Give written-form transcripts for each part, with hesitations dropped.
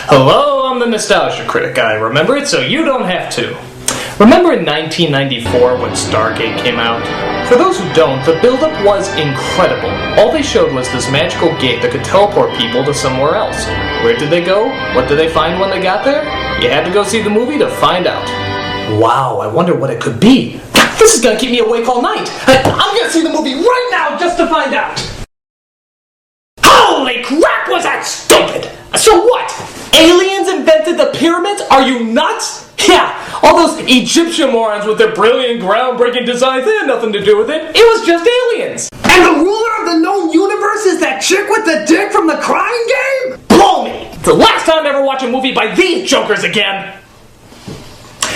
Hello, I'm the Nostalgia Critic. I remember it so you don't have to. Remember in 1994 when Stargate came out? For those who don't, the build-up was incredible. All they showed was this magical gate that could teleport people to somewhere else. Where did they go? What did they find when they got there? You had to go see the movie to find out. Wow, I wonder what it could be. This is gonna keep me awake all night. I'm gonna see the movie right now just to find out. Holy crap, was that stupid! So what? Aliens invented the pyramids? Are you nuts? Yeah, all those Egyptian morons with their brilliant, groundbreaking designs, they had nothing to do with it. It was just aliens. And the ruler of the known universe is that chick with the dick from the crying game? Blow me! It's the last time I ever watch a movie by these jokers again.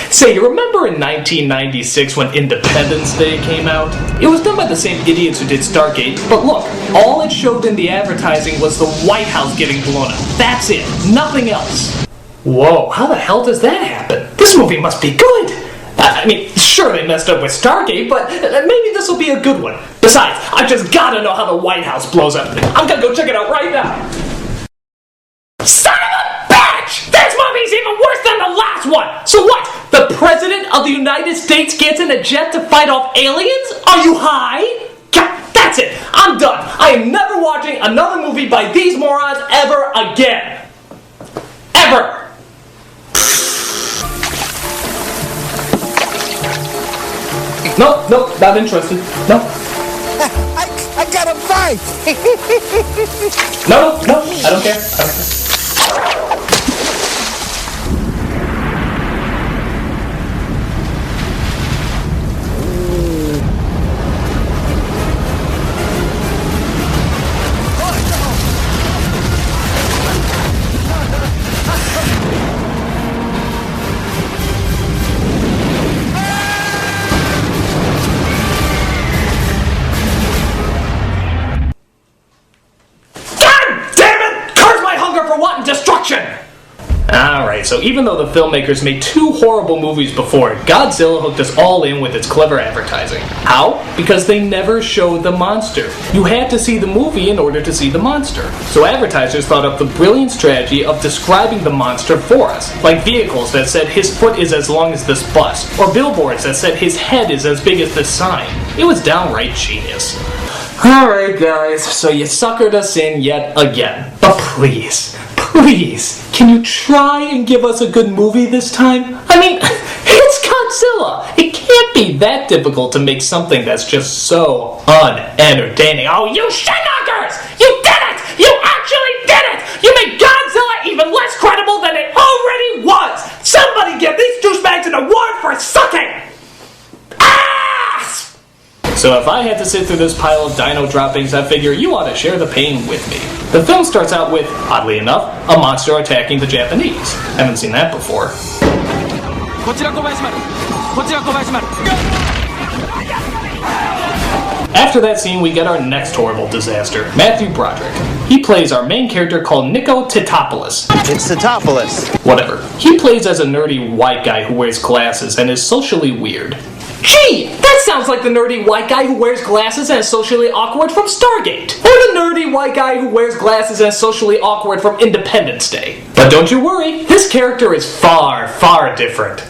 Say, you remember in 1996 when Independence Day came out? It was done by the same idiots who did Stargate, but look, all it showed in the advertising was the White House getting blown up. That's it, nothing else. Whoa, how the hell does that happen? This movie must be good. I mean, sure they messed up with Stargate, but maybe this will be a good one. Besides, I just gotta know how the White House blows up. I'm gonna go check it out right now. Son of a bitch! This movie's even worse than the last one! So what? The President of the United States gets in a jet to fight off aliens? Are you high? God, that's it! I'm done! I am never watching another movie by these morons ever again! Ever! Nope, not interested. No. I got a bite! No, I don't care. Destruction! Alright, so even though the filmmakers made two horrible movies before, Godzilla hooked us all in with its clever advertising. How? Because they never showed the monster. You had to see the movie in order to see the monster. So advertisers thought up the brilliant strategy of describing the monster for us, like vehicles that said his foot is as long as this bus, or billboards that said his head is as big as this sign. It was downright genius. Alright guys, so you suckered us in yet again. But please, can you try and give us a good movie this time? I mean, it's Godzilla! It can't be that difficult to make something that's just so unentertaining. Oh, you shit-knockers! You did it! You actually did it! You made Godzilla even less credible than it already was! Somebody give these douchebags an award for sucking! So if I had to sit through this pile of dino droppings, I figure you ought to share the pain with me. The film starts out with, oddly enough, a monster attacking the Japanese. Haven't seen that before. After that scene, we get our next horrible disaster, Matthew Broderick. He plays our main character called Nico Titopoulos. It's Titopoulos. Whatever. He plays as a nerdy white guy who wears glasses and is socially weird. Gee, that sounds like the nerdy white guy who wears glasses and is socially awkward from Stargate. Or the nerdy white guy who wears glasses and is socially awkward from Independence Day. But don't you worry, his character is far, far different.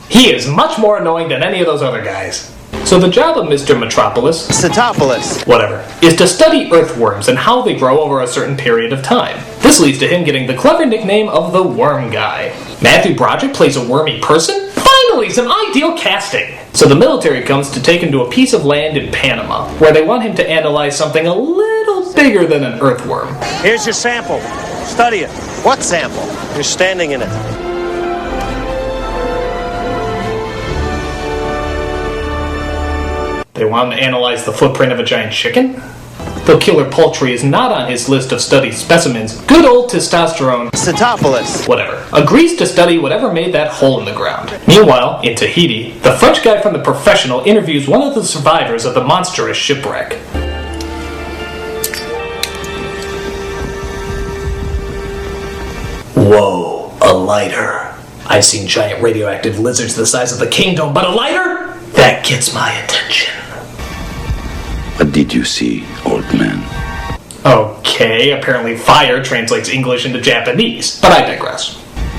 He is much more annoying than any of those other guys. So the job of Mr. Metropolis, Titopoulos, whatever, is to study earthworms and how they grow over a certain period of time. This leads to him getting the clever nickname of the Worm Guy. Matthew Broderick plays a wormy person? Finally, some ideal casting! So the military comes to take him to a piece of land in Panama, where they want him to analyze something a little bigger than an earthworm. Here's your sample. Study it. what sample? You're standing in it. They want him to analyze the footprint of a giant chicken? Though killer poultry is not on his list of studied specimens, good old testosterone, Cytopolis, whatever, agrees to study whatever made that hole in the ground. Meanwhile, in Tahiti, the French guy from The Professional interviews one of the survivors of the monstrous shipwreck. Whoa, a lighter. I've seen giant radioactive lizards the size of the kingdom, but a lighter? That gets my attention. What did you see, old man? Okay, apparently fire translates English into Japanese, but I digress.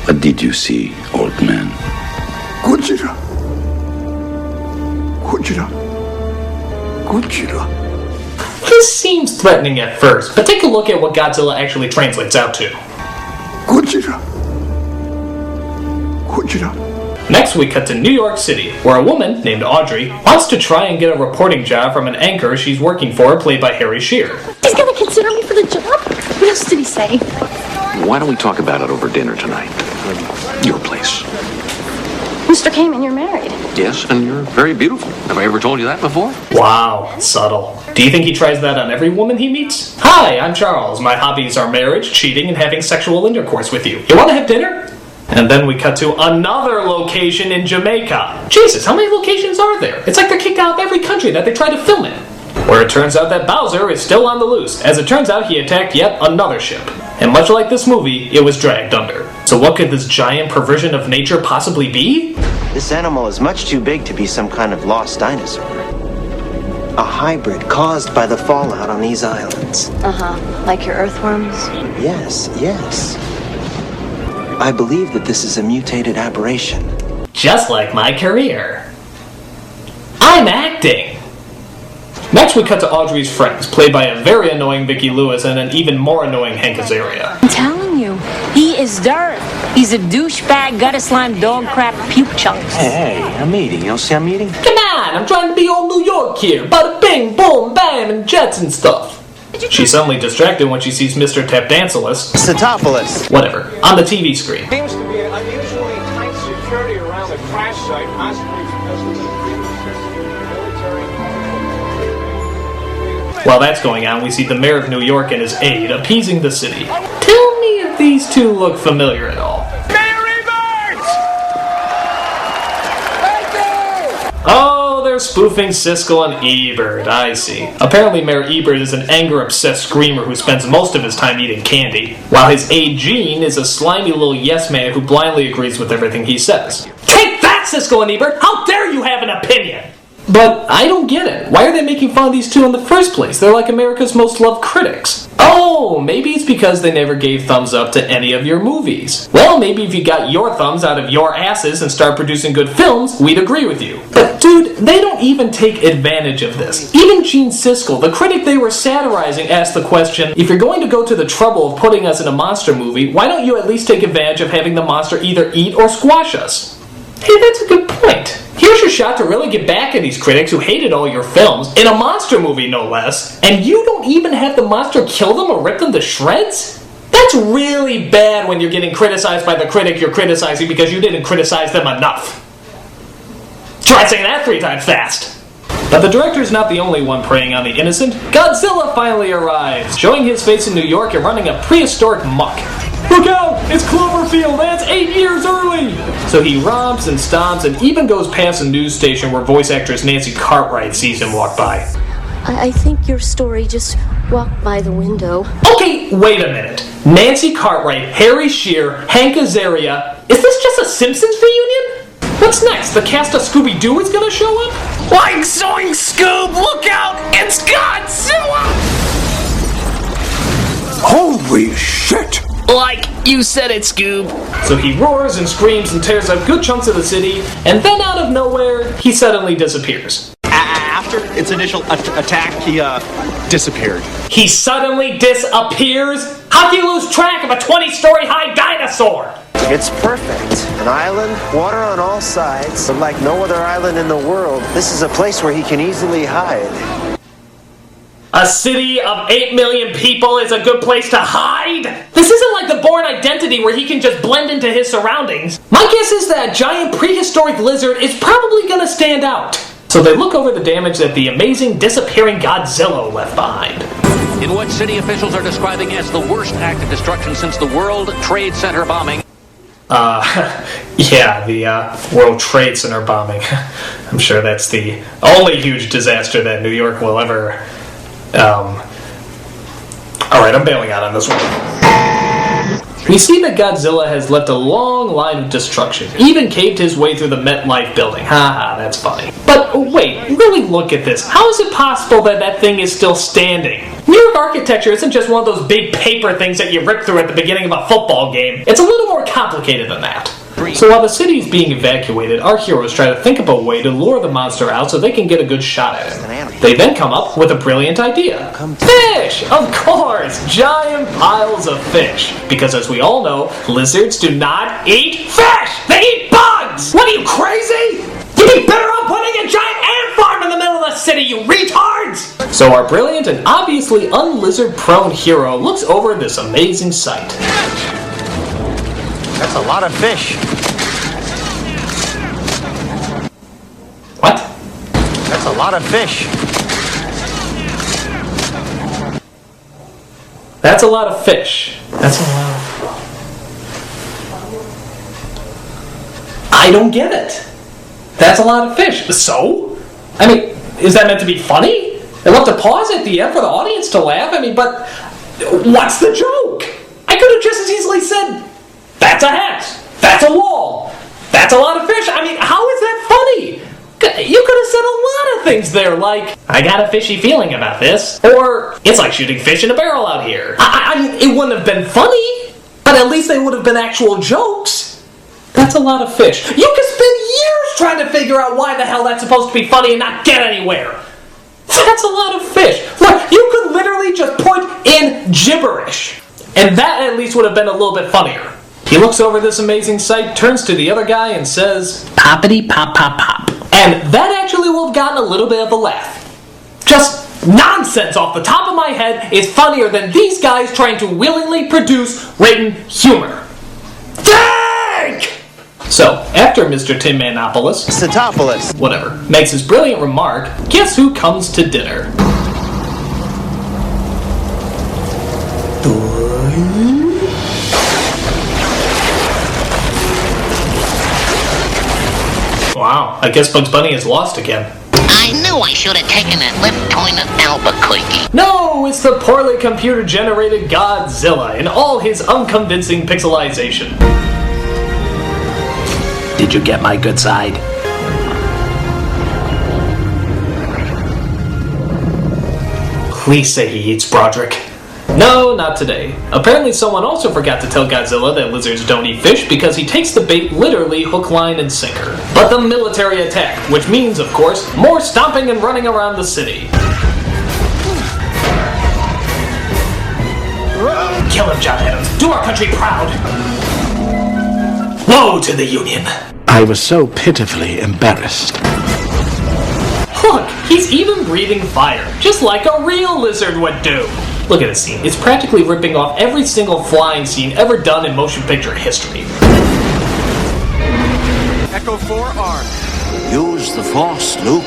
What did you see, old man? Godzilla. Godzilla. Godzilla. This seems threatening at first, but take a look at what Godzilla actually translates out to. Godzilla. Godzilla. Next we cut to New York City, where a woman named Audrey wants to try and get a reporting job from an anchor she's working for, played by Harry Shearer. He's gonna consider me for the job? What else did he say? Why don't we talk about it over dinner tonight? Your place. Mr. Kamen, you're married. Yes, and you're very beautiful. Have I ever told you that before? Wow, subtle. Do you think he tries that on every woman he meets? Hi, I'm Charles. My hobbies are marriage, cheating, and having sexual intercourse with you. You want to have dinner? And then we cut to another location in Jamaica. Jesus, how many locations are there? It's like they're kicked out of every country that they try to film in. Where it turns out that Bowser is still on the loose. As it turns out, he attacked yet another ship. And much like this movie, it was dragged under. So what could this giant perversion of nature possibly be? This animal is much too big to be some kind of lost dinosaur. A hybrid caused by the fallout on these islands. Like your earthworms? Yes. I believe that this is a mutated aberration. Just like my career. I'm acting! Next we cut to Audrey's friends, played by a very annoying Vicki Lewis and an even more annoying Hank Azaria. I'm telling you, he is dirt. He's a douchebag, gutter slime, dog crap, puke chunks. Hey, I'm eating. You don't see I'm eating? Come on, I'm trying to be all New York here. Bada bing, boom, bam, and jets and stuff. She's suddenly distracted when she sees Mr. Tapdancelus, Cetopolis. whatever, on the TV screen. Seems to be unusually tight security around the crash site, possibly because of the While that's going on, we see the mayor of New York and his aide appeasing the city. Tell me if these two look familiar at all. Oh, they're spoofing Siskel and Ebert, I see. Apparently Mayor Ebert is an anger-obsessed screamer who spends most of his time eating candy, while his aide Gene is a slimy little yes-man who blindly agrees with everything he says. Take that, Siskel and Ebert! How dare you have an opinion! But I don't get it. Why are they making fun of these two in the first place? They're like America's most loved critics. Oh, maybe it's because they never gave thumbs up to any of your movies. Well, maybe if you got your thumbs out of your asses and start producing good films, we'd agree with you. But dude, they don't even take advantage of this. Even Gene Siskel, the critic they were satirizing, asked the question, if you're going to go to the trouble of putting us in a monster movie, why don't you at least take advantage of having the monster either eat or squash us? Hey, that's a good point. Here's your shot to really get back at these critics who hated all your films, in a monster movie no less, and you don't even have the monster kill them or rip them to shreds? That's really bad when you're getting criticized by the critic you're criticizing because you didn't criticize them enough. Try saying that 3 times fast. But the director's not the only one preying on the innocent. Godzilla finally arrives, showing his face in New York and running a prehistoric muck. Look out! It's Cloverfield! That's 8 years early! So he romps and stomps and even goes past a news station where voice actress Nancy Cartwright sees him walk by. I think your story just walked by the window. Okay, wait a minute. Nancy Cartwright, Harry Shearer, Hank Azaria. Is this just a Simpsons reunion? What's next? The cast of Scooby-Doo is gonna show up? Like Zoink Scoob! Look out! It's Godzilla! Holy shit! Like you said it, Scoob. So he roars and screams and tears up good chunks of the city, and then out of nowhere, he suddenly disappears. After its initial attack, he disappeared. He suddenly disappears? How can you lose track of a 20-story high dinosaur? It's perfect. An island, water on all sides, but like no other island in the world, this is a place where he can easily hide. A city of 8 million people is a good place to hide? This isn't like the Bourne Identity where he can just blend into his surroundings. My guess is that giant prehistoric lizard is probably gonna stand out. So they look over the damage that the amazing disappearing Godzilla left behind. In what city officials are describing as the worst act of destruction since the World Trade Center bombing. Yeah, the World Trade Center bombing. I'm sure that's the only huge disaster that New York will ever... Alright, I'm bailing out on this one. We see that Godzilla has left a long line of destruction, even caved his way through the MetLife building. Haha, that's funny. But wait, really look at this. How is it possible that that thing is still standing? New York architecture isn't just one of those big paper things that you rip through at the beginning of a football game. It's a little more complicated than that. So while the city is being evacuated, our heroes try to think of a way to lure the monster out so they can get a good shot at him. They then come up with a brilliant idea. Fish! Of course! Giant piles of fish. Because as we all know, lizards do not eat fish! They eat bugs! What are you, crazy? You'd be better off putting a giant ant farm in the middle of the city, you retards! So our brilliant and obviously un-lizard-prone hero looks over this amazing sight. That's a lot of fish. What? That's a lot of fish. That's a lot of fish. That's a lot of... I don't get it. That's a lot of fish. So? I mean, is that meant to be funny? They love to pause at the end for the audience to laugh. I mean, but what's the joke? I could have just as easily said, that's a hat. That's a wall. That's a lot of fish. I mean, how is that funny? You could have said a lot of things there, like, I got a fishy feeling about this. Or, it's like shooting fish in a barrel out here. I mean, it wouldn't have been funny, but at least they would have been actual jokes. That's a lot of fish. You could spend years trying to figure out why the hell that's supposed to be funny and not get anywhere. That's a lot of fish. Look, you could literally just put in gibberish. And that at least would have been a little bit funnier. He looks over this amazing sight, turns to the other guy and says, poppity pop pop pop. And that actually will have gotten a little bit of a laugh. Just nonsense off the top of my head is funnier than these guys trying to willingly produce written humor. Think! So, after Mr. Tin Manopoulos, Cetopoulos, whatever, makes his brilliant remark, guess who comes to dinner? Wow, I guess Bugs Bunny is lost again. I knew I should have taken that lift going to Albuquerque. No, it's the poorly computer-generated Godzilla in all his unconvincing pixelization. Did you get my good side? Please say he eats Broderick. No, not today. Apparently someone also forgot to tell Godzilla that lizards don't eat fish because he takes the bait literally hook, line, and sinker. But the military attack, which means, of course, more stomping and running around the city. Kill him, John Adams. Do our country proud. Woe to the Union. I was so pitifully embarrassed. Look, he's even breathing fire, just like a real lizard would do. Look at this scene. It's practically ripping off every single flying scene ever done in motion picture history. Echo 4 armed. Use the Force, Luke.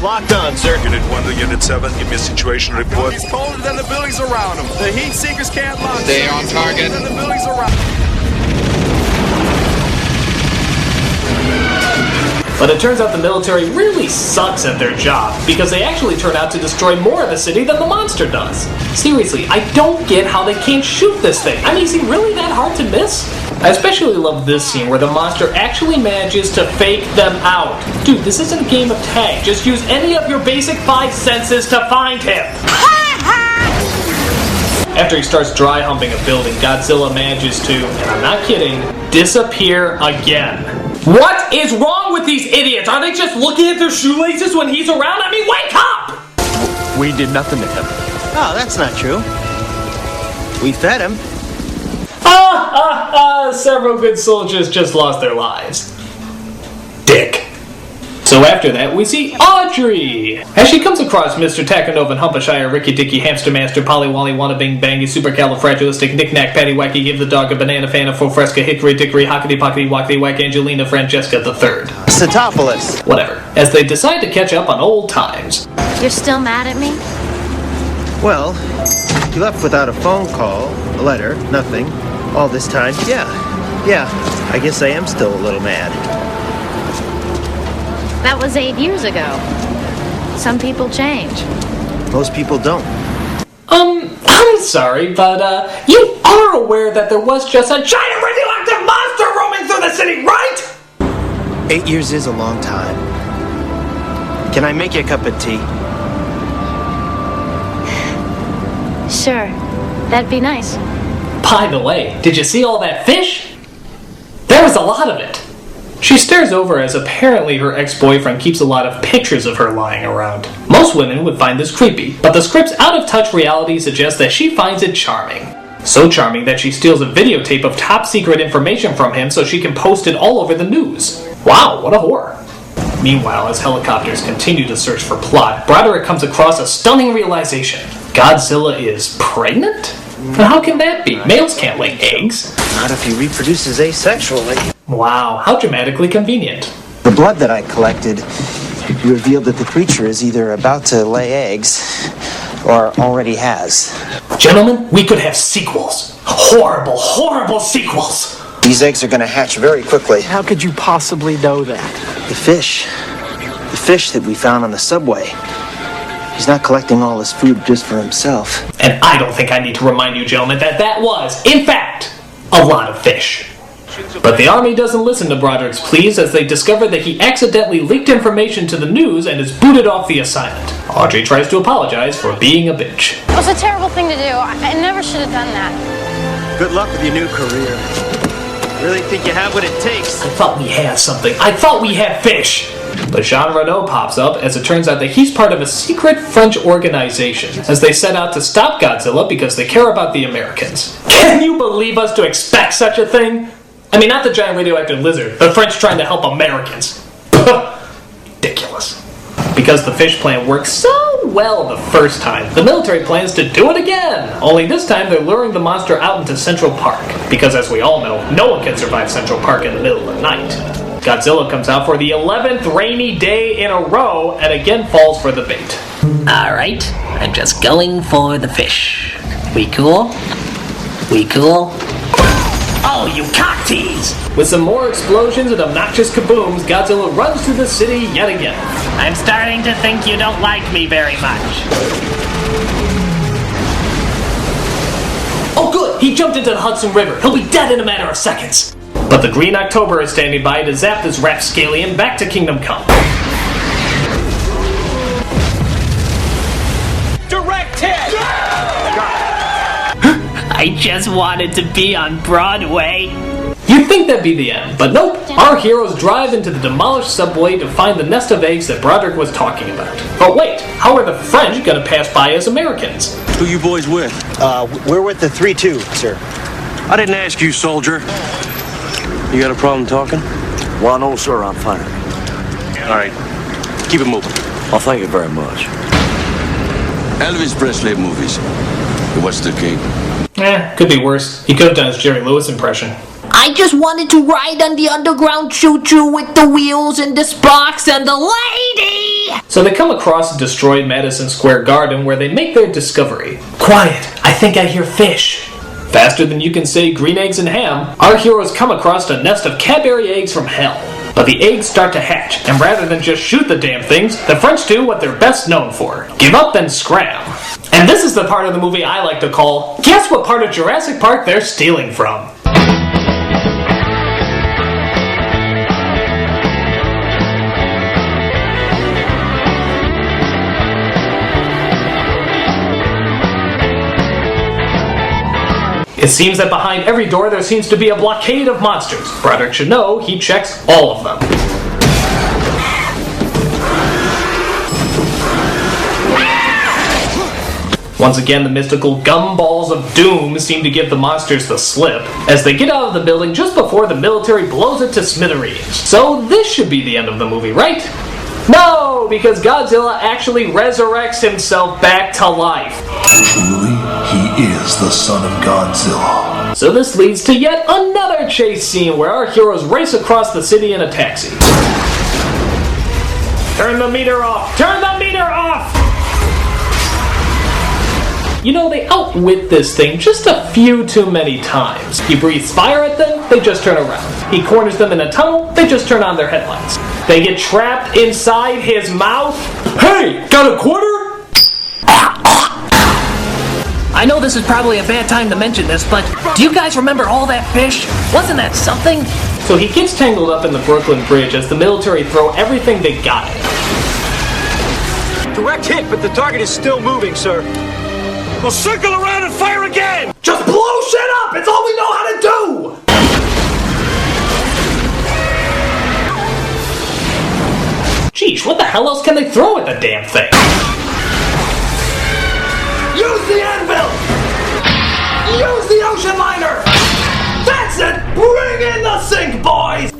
locked on, sir. Unit 1 to Unit 7, give me a situation report. It's colder than the buildings around them. The heat seekers can't launch. Stay on target. Colder than the buildings around. But it turns out the military really sucks at their job, because they actually turn out to destroy more of the city than the monster does. Seriously, I don't get how they can't shoot this thing. I mean, is he really that hard to miss? I especially love this scene where the monster actually manages to fake them out. Dude, this isn't a game of tag. Just use any of your basic 5 senses to find him. After he starts dry humping a building, Godzilla manages to, and I'm not kidding, disappear again. What is wrong with these idiots? Are they just looking at their shoelaces when he's around? I mean, wake up! We did nothing to him. Oh, that's not true. We fed him. Several good soldiers just lost their lives. Dick. So after that, we see Audrey! As she comes across Mr. Takanova Humpashire, Ricky Dicky, Hamster Master, Polly Wally, Wanna Bing Bangy, Supercalifragilistic, Knick Knack, Patty Wacky, Give the Dog a Banana, Fana, Fo Fresca, Hickory Dickory, Hockety Pockety, Wackety Whack, Angelina, Francesca III. Cetopoulos. Whatever. As they decide to catch up on old times. You're still mad at me? Well, you left without a phone call, a letter, nothing. All this time, yeah, I guess I am still a little mad. That was 8 years ago. Some people change. Most people don't. I'm sorry, but, you are aware that there was just a giant radioactive monster roaming through the city, right? 8 years is a long time. Can I make you a cup of tea? Sure. That'd be nice. By the way, did you see all that fish? There was a lot of it. She stares over as apparently her ex-boyfriend keeps a lot of pictures of her lying around. Most women would find this creepy, but the script's out-of-touch reality suggests that she finds it charming. So charming that she steals a videotape of top-secret information from him so she can post it all over the news. Wow, what a whore. Meanwhile, as helicopters continue to search for plot, Broderick comes across a stunning realization. Godzilla is pregnant? But how can that be? Males can't lay eggs. Not if he reproduces asexually. Wow, how dramatically convenient. The blood that I collected revealed that the creature is either about to lay eggs or already has. Gentlemen, we could have sequels. Horrible, horrible sequels. These eggs are going to hatch very quickly. How could you possibly know that? The fish that we found on the subway. He's not collecting all his food just for himself. And I don't think I need to remind you, gentlemen, that was, in fact, a lot of fish. But the army doesn't listen to Broderick's pleas as they discover that he accidentally leaked information to the news and is booted off the assignment. Audrey tries to apologize for being a bitch. It was a terrible thing to do. I never should have done that. Good luck with your new career. Really think you have what it takes? I thought we had something. I thought we had fish! But Jean Reno pops up as it turns out that he's part of a secret French organization as they set out to stop Godzilla because they care about the Americans. Can you believe us to expect such a thing? I mean, not the giant radioactive lizard, the French trying to help Americans. Ridiculous. Because the fish plan worked so well the first time, the military plans to do it again. Only this time they're luring the monster out into Central Park. Because as we all know, no one can survive Central Park in the middle of the night. Godzilla comes out for the 11th rainy day in a row and again falls for the bait. Alright, I'm just going for the fish. We cool? We cool? Oh, you cock tease! With some more explosions and obnoxious kabooms, Godzilla runs through the city yet again. I'm starting to think you don't like me very much. Oh good, he jumped into the Hudson River. He'll be dead in a matter of seconds. But the Green October is standing by to zap this rapscallion back to Kingdom Come. Direct hit! I just wanted to be on Broadway. You'd think that'd be the end, but nope. Our heroes drive into the demolished subway to find the nest of eggs that Broderick was talking about. But wait, how are the French gonna pass by as Americans? Who you boys with? We're with the 3-2, sir. I didn't ask you, soldier. You got a problem talking? Well, no, sir, I'm fine. All right, keep it moving. Well, thank you very much. Elvis Presley movies. What's the king? Could be worse. He could have done his Jerry Lewis impression. I just wanted to ride on the underground choo-choo with the wheels and the sparks and the lady! So they come across a destroyed Madison Square Garden where they make their discovery. Quiet, I think I hear fish. Faster than you can say green eggs and ham, our heroes come across a nest of Cadbury eggs from hell. But the eggs start to hatch, and rather than just shoot the damn things, the French do what they're best known for. Give up and scram. And this is the part of the movie I like to call, guess what part of Jurassic Park they're stealing from? It seems that behind every door there seems to be a blockade of monsters. Broderick should know he checks all of them. Once again, the mystical gumballs of doom seem to give the monsters the slip as they get out of the building just before the military blows it to smithereens. So this should be the end of the movie, right? No, because Godzilla actually resurrects himself back to life. Truly, he is the son of Godzilla. So this leads to yet another chase scene where our heroes race across the city in a taxi. Turn the meter off! Turn the meter off! You know, they outwit this thing just a few too many times. He breathes fire at them, they just turn around. He corners them in a tunnel, they just turn on their headlights. They get trapped inside his mouth. Hey, got a quarter? I know this is probably a bad time to mention this, but do you guys remember all that fish? Wasn't that something? So he gets tangled up in the Brooklyn Bridge as the military throw everything they got. Direct hit, but the target is still moving, sir. We'll circle around and fire again! Just blow shit up! It's all we know how to do! Geesh, what the hell else can they throw at the damn thing? Use the anvil! Use the ocean liner! That's it! Bring in the sink, boys!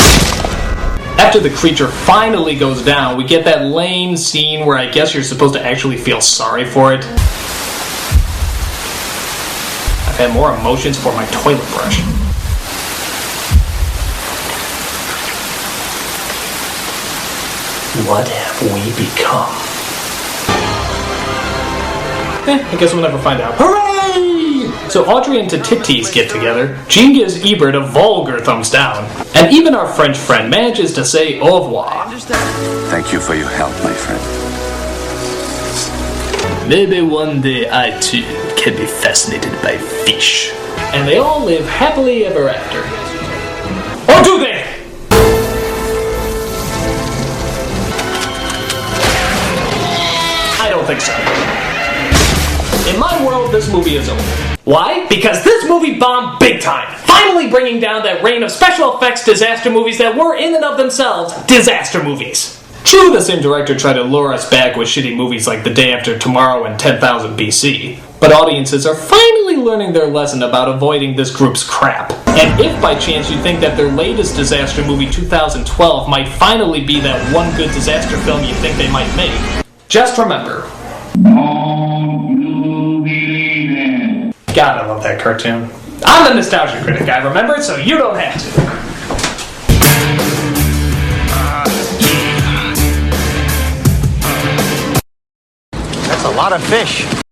After the creature finally goes down, we get that lame scene where I guess you're supposed to actually feel sorry for it. I've had more emotions for my toilet brush. What have we become? I guess we'll never find out. Hooray! So Audrey and Titties get together, Jean gives Ebert a vulgar thumbs down, and even our French friend manages to say au revoir. Thank you for your help, my friend. Maybe one day I too can be fascinated by fish. And they all live happily ever after. Or do they? I don't think so. In my world, this movie is over. Why? Because this movie bombed big time, finally bringing down that reign of special effects disaster movies that were, in and of themselves, disaster movies. True, the same director tried to lure us back with shitty movies like The Day After Tomorrow and 10,000 BC, but audiences are finally learning their lesson about avoiding this group's crap. And if by chance you think that their latest disaster movie, 2012, might finally be that one good disaster film you think they might make, just remember. God, I love that cartoon. I'm the Nostalgia Critic. I remember it so you don't have to. That's a lot of fish.